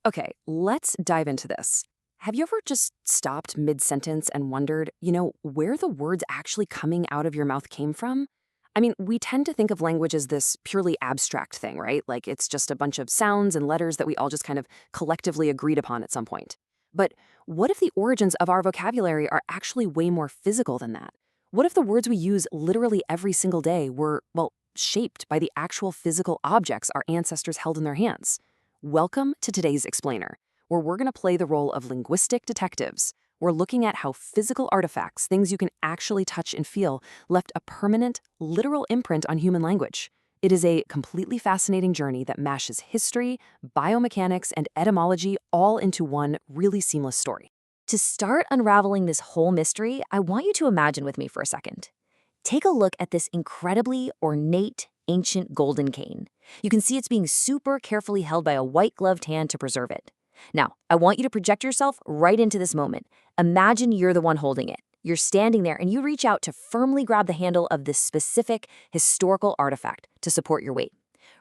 Okay, let's dive into this. Have you ever just stopped mid-sentence and wondered, where the words actually coming out of your mouth came from? I mean, we tend to think of language as this purely abstract thing, right? Like it's just a bunch of sounds and letters that we all just kind of collectively agreed upon at some point. But what if the origins of our vocabulary are actually way more physical than that? What if the words we use literally every single day were, well, shaped by the actual physical objects our ancestors held in their hands? Welcome to today's Explainer, where we're going to play the role of linguistic detectives. We're looking at how physical artifacts, things you can actually touch and feel, left a permanent, literal imprint on human language. It is a completely fascinating journey that mashes history, biomechanics, and etymology all into one really seamless story. To start unraveling this whole mystery, I want you to imagine with me for a second. Take a look at this incredibly ornate, ancient golden cane. You can see it's being super carefully held by a white-gloved hand to preserve it. Now, I want you to project yourself right into this moment. Imagine you're the one holding it. You're standing there and you reach out to firmly grab the handle of this specific historical artifact to support your weight.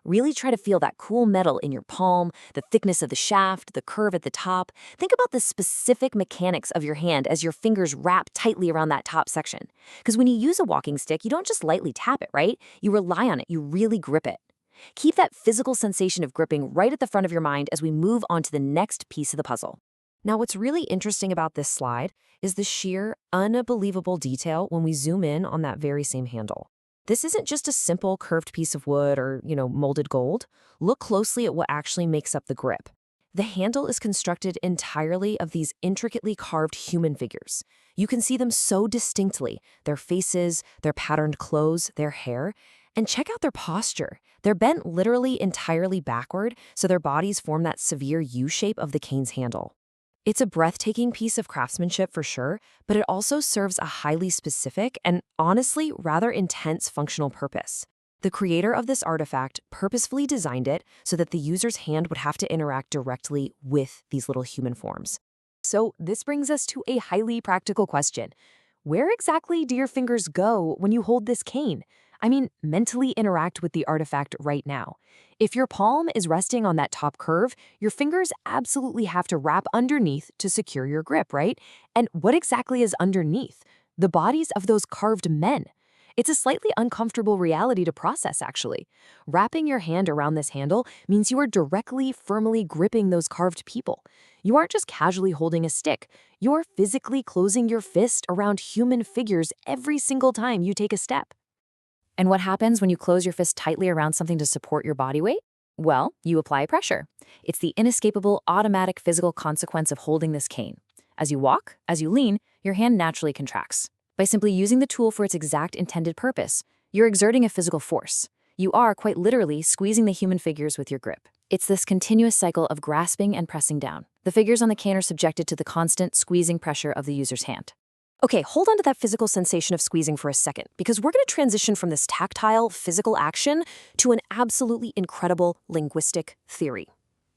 Really try to feel that cool metal in your palm, the thickness of the shaft, the curve at the top. Think about the specific mechanics of your hand as your fingers wrap tightly around that top section. Because when you use a walking stick, you don't just lightly tap it, right? You rely on it, you really grip it. Keep that physical sensation of gripping right at the front of your mind as we move on to the next piece of the puzzle. Now, what's really interesting about this slide is the sheer, unbelievable detail when we zoom in on that very same handle. This isn't just a simple curved piece of wood or, molded gold. Look closely at what actually makes up the grip. The handle is constructed entirely of these intricately carved human figures. You can see them so distinctly, their faces, their patterned clothes, their hair. And check out their posture. They're bent literally entirely backward, so their bodies form that severe U shape of the cane's handle. It's a breathtaking piece of craftsmanship for sure, but it also serves a highly specific and honestly rather intense functional purpose. The creator of this artifact purposefully designed it so that the user's hand would have to interact directly with these little human forms. So this brings us to a highly practical question. Where exactly do your fingers go when you hold this cane? I mean, mentally interact with the artifact right now. If your palm is resting on that top curve, your fingers absolutely have to wrap underneath to secure your grip, right? And what exactly is underneath? The bodies of those carved men. It's a slightly uncomfortable reality to process, actually. Wrapping your hand around this handle means you are directly, firmly gripping those carved people. You aren't just casually holding a stick. You're physically closing your fist around human figures every single time you take a step. And what happens when you close your fist tightly around something to support your body weight? Well, you apply pressure. It's the inescapable, automatic physical consequence of holding this cane. As you walk, as you lean, your hand naturally contracts. By simply using the tool for its exact intended purpose, you're exerting a physical force. You are, quite literally, squeezing the human figures with your grip. It's this continuous cycle of grasping and pressing down. The figures on the cane are subjected to the constant squeezing pressure of the user's hand. Okay, hold on to that physical sensation of squeezing for a second, because we're going to transition from this tactile, physical action to an absolutely incredible linguistic theory.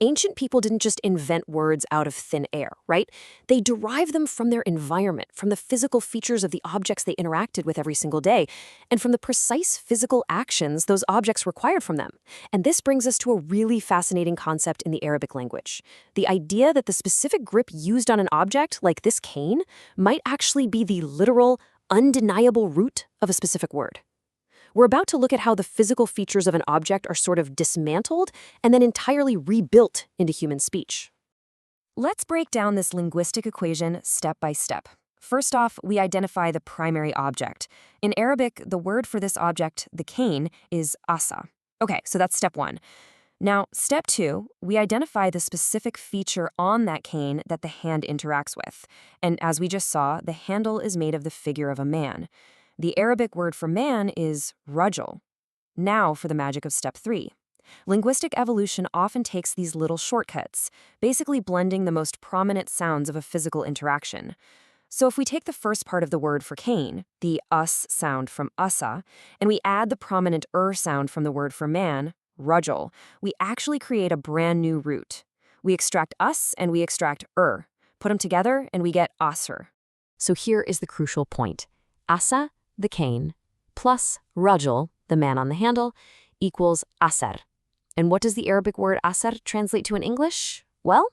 Ancient people didn't just invent words out of thin air, right? They derived them from their environment, from the physical features of the objects they interacted with every single day, and from the precise physical actions those objects required from them. And this brings us to a really fascinating concept in the Arabic language. The idea that the specific grip used on an object, like this cane, might actually be the literal, undeniable root of a specific word. We're about to look at how the physical features of an object are sort of dismantled and then entirely rebuilt into human speech. Let's break down this linguistic equation step by step. First off, we identify the primary object. In Arabic, the word for this object, the cane, is ḥaṣā. Okay, so that's step one. Now, step two, we identify the specific feature on that cane that the hand interacts with. And as we just saw, the handle is made of the figure of a man. The Arabic word for man is rajul. Now for the magic of step three. Linguistic evolution often takes these little shortcuts, basically blending the most prominent sounds of a physical interaction. So if we take the first part of the word for cane, the us sound from ḥaṣā, and we add the prominent sound from the word for man, rajul, we actually create a brand new root. We extract us and we extract put them together and we get ḥaṣr. So here is the crucial point. ḥaṣā, the cane, plus rajul, the man on the handle, equals ḥaṣr. And what does the Arabic word ḥaṣr translate to in English? Well,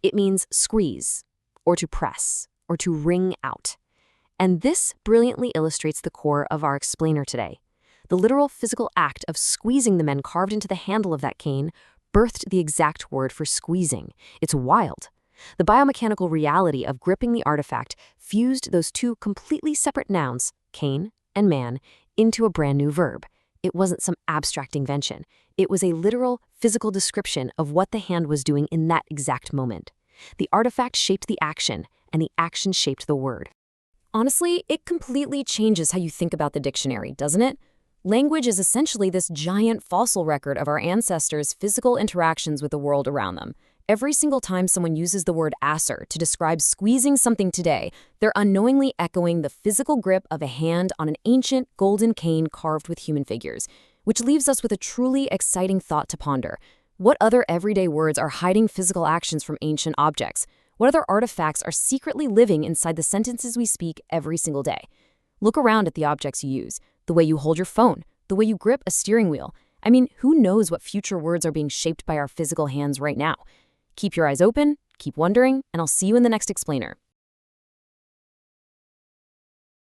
It means squeeze, or to press, or to wring out. And this brilliantly illustrates the core of our explainer today. The literal physical act of squeezing the men carved into the handle of that cane birthed the exact word for squeezing. It's wild. The biomechanical reality of gripping the artifact fused those two completely separate nouns, cane and man, into a brand new verb. It wasn't some abstract invention. It was a literal, physical description of what the hand was doing in that exact moment. The artifact shaped the action, and the action shaped the word. Honestly, it completely changes how you think about the dictionary, doesn't it? Language is essentially this giant fossil record of our ancestors' physical interactions with the world around them. Every single time someone uses the word ʿaṣr to describe squeezing something today, they're unknowingly echoing the physical grip of a hand on an ancient golden cane carved with human figures, which leaves us with a truly exciting thought to ponder. What other everyday words are hiding physical actions from ancient objects? What other artifacts are secretly living inside the sentences we speak every single day? Look around at the objects you use, the way you hold your phone, the way you grip a steering wheel. I mean, who knows what future words are being shaped by our physical hands right now? Keep your eyes open, keep wondering, and I'll see you in the next explainer.